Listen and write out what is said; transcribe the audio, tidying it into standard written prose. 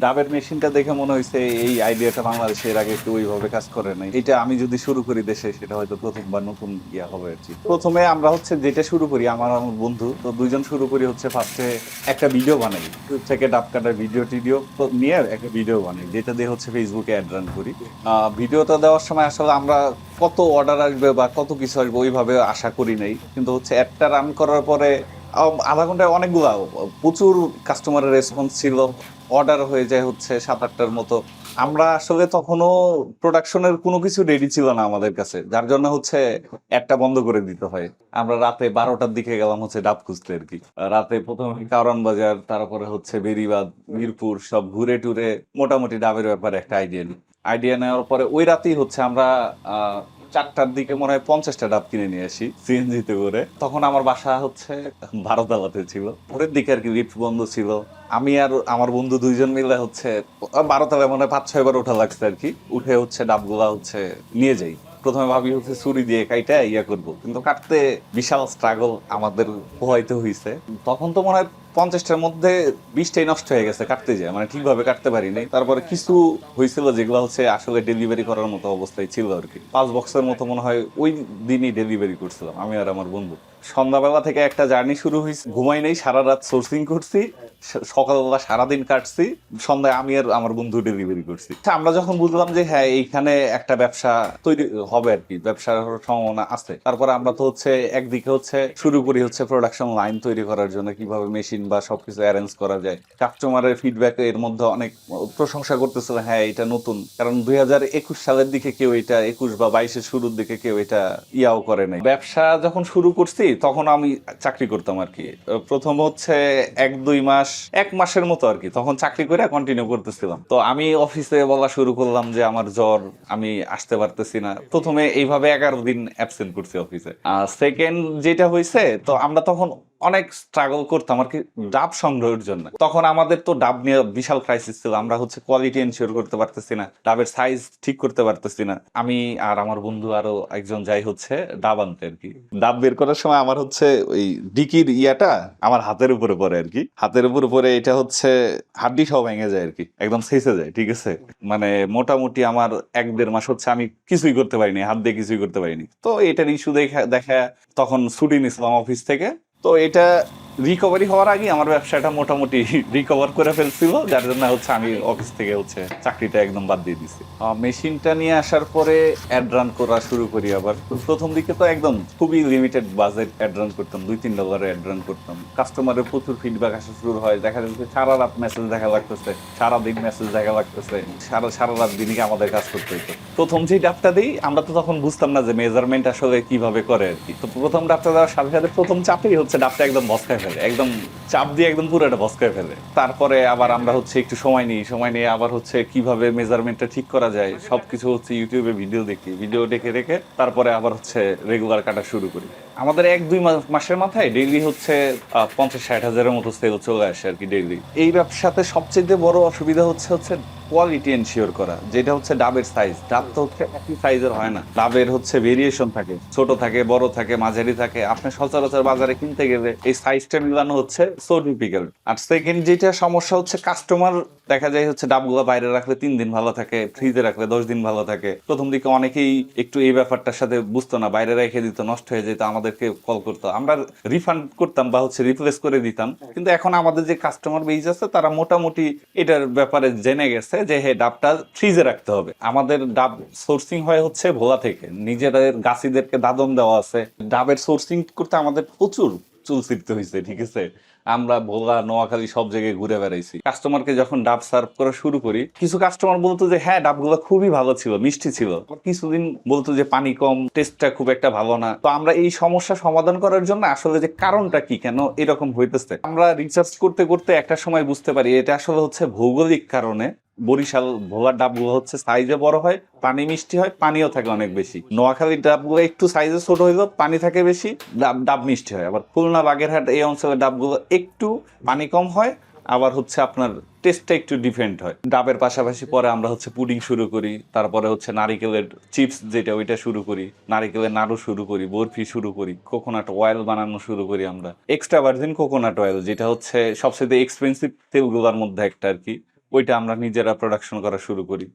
ডাবের মেশিনটা দেখে মনে হয়েছে এই আইডিয়াটা বাংলাদেশে এর আগে একটু ওইভাবে কাজ করে নাই। এটা আমি যদি শুরু করি দেশে, সেটা হয়তো প্রথমবার নতুন ইয়া হবে আর কি। প্রথমে আমরা হচ্ছে যেটা শুরু করি, আমার বন্ধু তো দুইজন শুরু করি হচ্ছে ফার্স্টে একটা ভিডিও বানাই, ইউটিউব থেকে ডাব কাটার ভিডিও টিডিও নিয়ে একটা ভিডিও বানাই, যেটা দিয়ে হচ্ছে ফেসবুকে অ্যাড রান করি। ভিডিওটা দেওয়ার সময় আসলে আমরা কত অর্ডার আসবে বা কত কিছু আসবে ওইভাবে আশা করি নাই, কিন্তু হচ্ছে একটা রান করার পরে আধা ঘন্টায় অনেকগুলা প্রচুর কাস্টমারের রেসপন্স ছিল। অর্ডার হয়ে যায় হচ্ছে 7-8টার মতো। আমরা আসলে তখনও প্রোডাকশনের কোনো কিছু রেডি ছিল না আমাদের কাছে, যার জন্য হচ্ছে একটা বন্ধ করে দিতে হয়। আমরা রাতে 12টার দিকে গেলাম হচ্ছে ডাব খুঁজতে আর কি। রাতে প্রথমে কারওয়ান বাজার, তারপরে হচ্ছে বেরিবাদ, মিরপুর সব ঘুরে টুরে মোটামুটি ডাবের ব্যাপারে একটা আইডিয়া নেওয়ার পরে ওই রাতেই হচ্ছে আমরা 4টার দিকে মনে হয় 50টা ডাব কিনে নিয়ে আসি সিএনজিতে করে। তখন আমার বাসা হচ্ছে বারোতলাতে ছিল, ভোরের দিকে আর কি, লিফট বন্ধ ছিল। আমি আর আমার বন্ধু দুইজন মিলে হচ্ছে বারোতলায় মনে হয় 5-6 বার ওঠা লাগছে আর কি। উঠে হচ্ছে ডাবগুলা হচ্ছে নিয়ে যাই। প্রথমে ভাবি হচ্ছে ছুরি দিয়ে কাইটা ইয়া করবো, কিন্তু কাটতে বিশাল স্ট্রাগল আমাদের পোহাইতে হয়েছে। তখন তো মনে হয় 50টার মধ্যে 20টাই নষ্ট হয়ে গেছে কাটতে যায়, মানে ঠিকভাবে কাটতে পারিনি। তারপরে কিছু হয়েছিল যেগুলো হচ্ছে আসলে ডেলিভারি করার মতো অবস্থায় ছিল আর কি। 5 বক্সের মতো মনে হয় ওই দিনই ডেলিভারি করছিলাম আমি আর আমার বন্ধু। সন্ধ্যাবেলা থেকে একটা জার্নি শুরু হয়েছে, ঘুমাই নেই, সারা রাত সোর্সিং করছি, সকালবেলা সারাদিন কাটছি, সন্ধ্যায় আমি আর আমার বন্ধু ডেলিভারি করছি। আমরা যখন বুঝলাম যে হ্যাঁ এইখানে একটা ব্যবসা তৈরি হবে আর কি, ব্যবসার সম্ভাবনা আছে, তারপরে আমরা তো হচ্ছে একদিকে হচ্ছে শুরু করি হচ্ছে প্রোডাকশন লাইন তৈরি করার জন্য, কিভাবে মেশিন বা সবকিছু অ্যারেঞ্জ করা যায়। কাস্টমারের ফিডব্যাক এর মধ্যে অনেক প্রশংসা করতেছিল, হ্যাঁ এটা নতুন, কারণ 2021 সালের দিকে কেউ এটা, 21 বা 22-এর শুরুর দিকে কেউ এটা ইয়াও করে নাই। ব্যবসা যখন শুরু করছি তখন আমি চাকরি করতাম আর কি। প্রথম হচ্ছে 1-2 মাস, 1 মাসের মতো আর কি, তখন চাকরি করে কন্টিনিউ করতেছিলাম। তো আমি অফিসে বলা শুরু করলাম যে আমার জ্বর, আমি আসতে পারতেছি না। প্রথমে এইভাবে 11 দিন অ্যাবসেন্ট করছি অফিসে। সেকেন্ড যেটা হয়েছে, তো আমরা তখন অনেক স্ট্রাগল করতাম আর কি ডাব সংগ্রহের জন্য। তখন আমাদের তো ডাব নিয়ে বিশাল ক্রাইসিস ছিল, আমরা হচ্ছে কোয়ালিটি এনশিওর করতে পারতেছি না, ডাবের সাইজ ঠিক করতে পারতেছি না। আমি আর আমার বন্ধু আরো একজন যাই হচ্ছে ডাব আনতে আর কি। ডাব বের করার সময় আমার হচ্ছে ওই ডিকির ইয়াটা আমার হাতের উপরে পড়ে আর কি। হাতের উপরে পড়ে এটা হচ্ছে হাড্ডি সব ভেঙে যায় আর কি, একদম ছেঁচে যায়, ঠিক আছে। মানে মোটামুটি আমার 1-1.5 মাস হচ্ছে আমি কিছুই করতে পারিনি, হাত দিয়ে কিছুই করতে পারিনি। তো এটার ইস্যু দেখা দেখা তখন ছুটি নিছিলাম অফিস থেকে। তো এটা রিকভারি হওয়ার আগে আমার ব্যবসাটা মোটামুটি রিকভার করে ফেলছিল, যার জন্য হচ্ছে আমি অফিস থেকে হচ্ছে চাকরিটা একদম বাদ দিয়ে দিছি। মেশিনটা নিয়ে আসার পরে অ্যাড রান করা শুরু করি আবার। প্রথম দিকে তো একদম খুবই লিমিটেড বাজেট অ্যাড রান করতাম, $2-3 অ্যাড রান করতাম। কাস্টমারের প্রচুর ফিডব্যাক আসা শুরু হয়, দেখা যাচ্ছে সারা রাত মেসেজ দেখা লাগতেছে, সারাদিন মেসেজ দেখা লাগতেছে, সারা রাত দিনকে আমাদের কাজ করতে হতো। প্রথম যে ডাবটা দিই আমরা তো তখন বুঝতাম না যে মেজারমেন্ট আসলে কিভাবে করে আর কি। তো প্রথম ডাবটা দেওয়ার সাথে সাথে প্রথম চাপেই হচ্ছে ডাবটা একদম বসকায় ফেলে, একদম চাপ দিয়ে একদম পুরোটা বসকায় ফেলে। তারপরে আবার আমরা হচ্ছে একটু সময় নিয়ে আবার হচ্ছে কিভাবে মেজারমেন্টটা ঠিক করা যায় সবকিছু হচ্ছে ইউটিউবে ভিডিও দেখে রেখে তারপরে আবার হচ্ছে রেগুলার কাটা শুরু করি। আমাদের 1-2 মাসের মাথায় ডেইলি হচ্ছে 50-60 হাজারের মতো সেল চলে আসে আর কি ডেইলি। এই ব্যবসাতে সবচেয়ে বড় অসুবিধা হচ্ছে কোয়ালিটি এনশিওর করা, যেটা হচ্ছে ডাবের সাইজ। ডাব তো হচ্ছে একই সাইজের হয় না, ডাবের হচ্ছে ভেরিয়েশন থাকে, ছোট থাকে, বড় থাকে, মাঝারি থাকে। আপনি সচরাচর বাজারে কিনতে গেলে এই সাইজটা মিলানো হচ্ছে সো ডিফিকাল্ট। আর সেকেন্ড যেটা সমস্যা হচ্ছে কাস্টমার দেখা যায় হচ্ছে ডাবগুলো বাইরে রাখলে 3 দিন ভালো থাকে, ফ্রিজে রাখলে 10 দিন ভালো থাকে। প্রথম দিকে অনেকেই একটু এই ব্যাপারটার সাথে বুঝতো না, বাইরে রেখে দিত, নষ্ট হয়ে যেত, আমাদেরকে কল করতো, আমরা রিফান্ড করতাম বা হচ্ছে রিপ্লেস করে দিতাম। কিন্তু এখন আমাদের যে কাস্টমার বেস আছে তারা মোটামুটি এটার ব্যাপারে জেনে গেছে যে হে ডাবটা ফ্রিজে রাখতে হবে। আমাদের ডাব সোর্সিং হয় হচ্ছে ভোলা থেকে, নিজেদের গাছিদেরকে দাদন দেওয়া আছে। ডাবের সোর্সিং করতে আমাদের প্রচুর চুল ছিঁড়তে হয়েছে, ঠিক আছে। আমরা ভোলা, নোয়াখালী সব জায়গায় ঘুরে বেড়াইছি। কাস্টমারকে যখন ডাব সার্ভ করা শুরু করি, কিছু কাস্টমার বলতো যে হ্যাঁ ডাবগুলো খুবই ভালো ছিল, মিষ্টি ছিল। কিছুদিন বলতো যে পানি কম, টেস্টটা খুব একটা ভালো না। তো আমরা এই সমস্যা সমাধান করার জন্য আসলে যে কারণটা কি, কেন এরকম হইতেছে, আমরা রিসার্চ করতে করতে একটা সময় বুঝতে পারি এটা আসলে হচ্ছে ভৌগোলিক কারণে। বরিশাল, ভোলার ডাবগুলো হচ্ছে সাইজে বড় হয়, পানি মিষ্টি হয়, পানিও থাকে অনেক বেশি। নোয়াখালীর ডাবগুলো একটু সাইজে ছোট হইলেও পানি থাকে বেশি, ডাব মিষ্টি হয়। আবার খুলনা, বাগেরহাট এই অঞ্চলের ডাবগুলো একটু পানি কম হয়, আবার হচ্ছে আপনার টেস্টটা একটু ডিফারেন্ট হয়। ডাবের পাশাপাশি পরে আমরা হচ্ছে পুডিং শুরু করি, তারপরে হচ্ছে নারিকেলের চিপস যেটা ওইটা শুরু করি, নারিকেলের নাড়ু শুরু করি, বরফি শুরু করি, কোকোনাট অয়েল বানানো শুরু করি আমরা। এক্সট্রা ভার্জিন কোকোনাট অয়েল, যেটা হচ্ছে সবচেয়ে এক্সপেন্সিভ তেলগুলোর মধ্যে একটা আর কি। ওইটা আমরা নিজেরা প্রোডাকশন করা শুরু করি।